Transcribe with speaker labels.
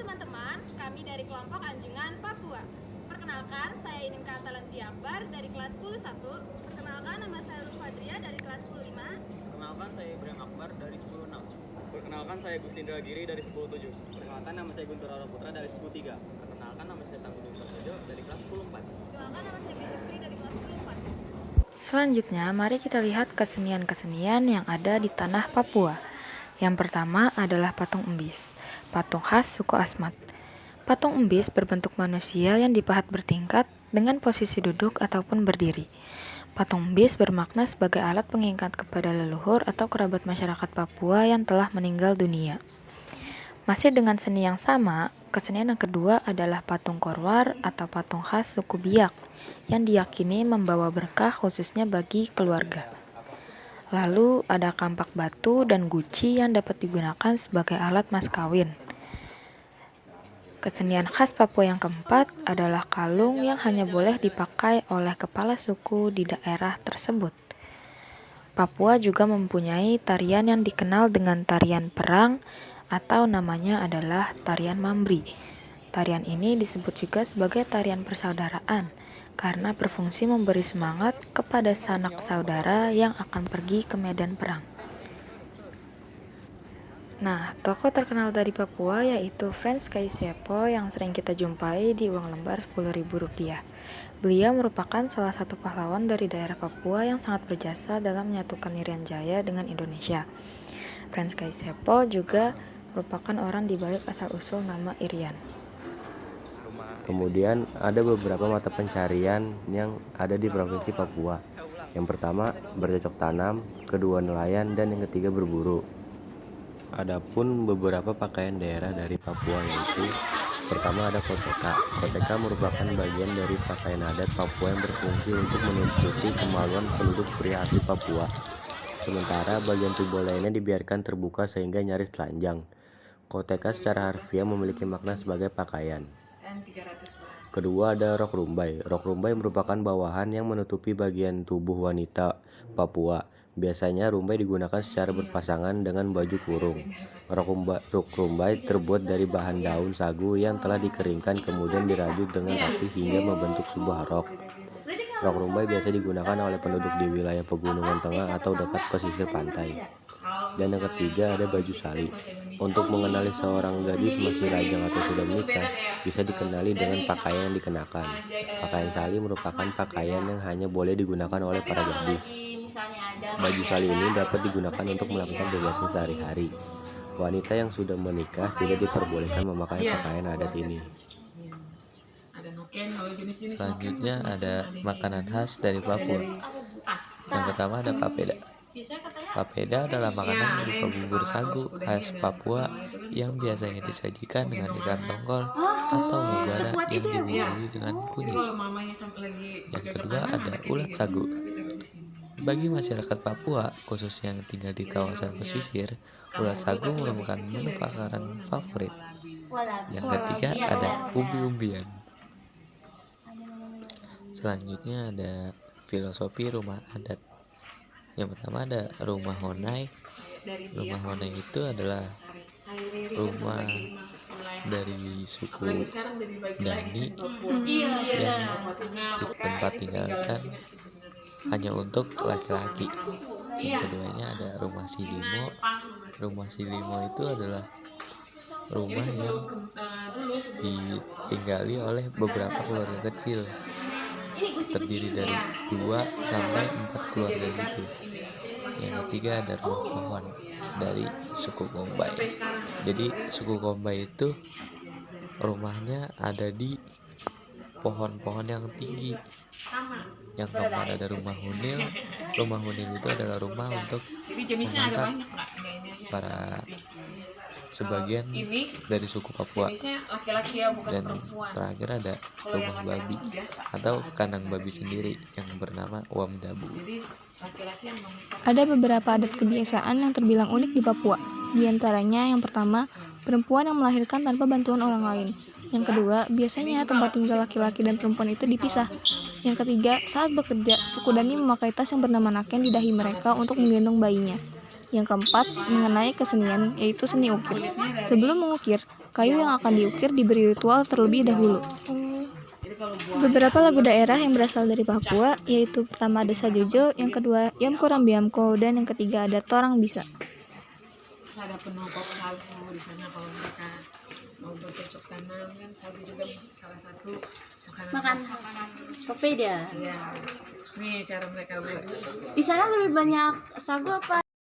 Speaker 1: teman-teman, kami dari kelompok Anjungan Papua. Perkenalkan, saya Inim Katalansi Akbar dari kelas 101.
Speaker 2: Perkenalkan, nama saya Lufadria dari kelas 105.
Speaker 3: Perkenalkan, saya Ibrahim Akbar dari 106.
Speaker 4: Perkenalkan, saya Gustindra Giri dari 107.
Speaker 3: Perkenalkan, nama saya Guntur Ara Putra dari 103. Perkenalkan, nama saya Tangguh Prasojo dari kelas 104.
Speaker 2: Perkenalkan, nama saya Fitri dari kelas 104.
Speaker 5: Selanjutnya, mari kita lihat kesenian-kesenian yang ada di tanah Papua. Yang pertama adalah patung embis, patung khas suku Asmat. Patung embis berbentuk manusia yang dipahat bertingkat dengan posisi duduk ataupun berdiri. Patung embis bermakna sebagai alat pengingat kepada leluhur atau kerabat masyarakat Papua yang telah meninggal dunia. Masih dengan seni yang sama, kesenian yang kedua adalah patung korwar atau patung khas suku Biak yang diyakini membawa berkah khususnya bagi keluarga. Lalu ada kampak batu dan guci yang dapat digunakan sebagai alat mas kawin. Kesenian khas Papua yang keempat adalah kalung yang hanya boleh dipakai oleh kepala suku di daerah tersebut. Papua juga mempunyai tarian yang dikenal dengan tarian perang atau namanya adalah tarian Mambri. Tarian ini disebut juga sebagai tarian persaudaraan karena berfungsi memberi semangat kepada sanak saudara yang akan pergi ke medan perang. Nah, tokoh terkenal dari Papua yaitu Frans Kaisiepo yang sering kita jumpai di uang lembar Rp10.000. Beliau merupakan salah satu pahlawan dari daerah Papua yang sangat berjasa dalam menyatukan Irian Jaya dengan Indonesia. Frans Kaisiepo juga merupakan orang di balik asal-usul nama Irian.
Speaker 6: Kemudian ada beberapa mata pencarian yang ada di Provinsi Papua. Yang pertama bercocok tanam, kedua nelayan, dan yang ketiga berburu. Adapun beberapa pakaian daerah dari Papua yaitu pertama ada koteka. Koteka merupakan bagian dari pakaian adat Papua yang berfungsi untuk menutupi kemaluan penduduk pria asli Papua. Sementara bagian tubuh lainnya dibiarkan terbuka sehingga nyaris telanjang. Koteka secara harfiah memiliki makna sebagai pakaian. Kedua ada rok rumbai. Rok rumbai merupakan bawahan yang menutupi bagian tubuh wanita Papua. Biasanya rumbai digunakan secara berpasangan dengan baju kurung. Rok rumbai terbuat dari bahan daun sagu yang telah dikeringkan kemudian dirajut dengan rapi hingga membentuk sebuah rok. Rok rumbai biasa digunakan oleh penduduk di wilayah pegunungan tengah atau dekat pesisir pantai. Dan yang ketiga ada baju sali. Untuk mengenali seorang gadis masih lajang atau sudah menikah, bisa dikenali dengan pakaian yang dikenakan. Pakaian sali merupakan pakaian yang hanya boleh digunakan oleh para gadis. Baju sali ini dapat digunakan untuk melakukan kegiatan sehari-hari. Wanita yang sudah menikah tidak diperbolehkan memakai pakaian adat ini.
Speaker 7: Selanjutnya ada makanan khas dari Papua. Yang pertama ada papeda. Papeda adalah makanan berupa bubur sagu khas Papua yang biasanya disajikan dengan ikan tongkol atau mugara yang dibumbui dengan kunyit. Yang kedua ada ulat sagu. Bagi masyarakat Papua, khususnya yang tinggal di kawasan pesisir, ulat sagu merupakan menu makanan favorit. Yang ketiga ada umbi-umbian. Selanjutnya ada filosofi rumah adat. Yang pertama ada rumah Honai. Rumah Honai itu adalah rumah dari suku Dani yang tempat tinggalkan hanya untuk laki-laki. Yang keduanya ada rumah Silimo. Rumah Silimo itu adalah rumah yang ditinggali oleh beberapa keluarga kecil, terdiri dari 2 sampai 4 keluarga gitu. Yang ketiga ada rumah pohon dari suku Kombai. Jadi suku Kombai itu rumahnya ada di pohon-pohon yang tinggi. Yang keempat ada rumah hunil. Rumah hunil itu adalah rumah untuk memasak para sebagian dari suku Papua. Dan terakhir ada rumah babi atau kandang babi sendiri yang bernama Wamdabu.
Speaker 8: Ada beberapa adat kebiasaan yang terbilang unik di Papua. Di antaranya yang pertama, perempuan yang melahirkan tanpa bantuan orang lain. Yang kedua, biasanya tempat tinggal laki-laki dan perempuan itu dipisah. Yang ketiga, saat bekerja, suku Dani memakai tas yang bernama naken di dahi mereka untuk menggendong bayinya. Yang keempat, mengenai kesenian, yaitu seni ukir. Sebelum mengukir, kayu yang akan diukir diberi ritual terlebih dahulu. Beberapa lagu daerah yang berasal dari Papua, yaitu pertama ada Sajojo, yang kedua Yamko Rambiamko, dan yang ketiga ada Torang Bisa.
Speaker 9: Ada penopok sagu di sana kalau mereka mau bercocok tanam kan, sagu juga salah satu makanan
Speaker 10: Papeda.
Speaker 9: Iya. Nih cara mereka buat.
Speaker 10: Di sana lebih banyak sagu apa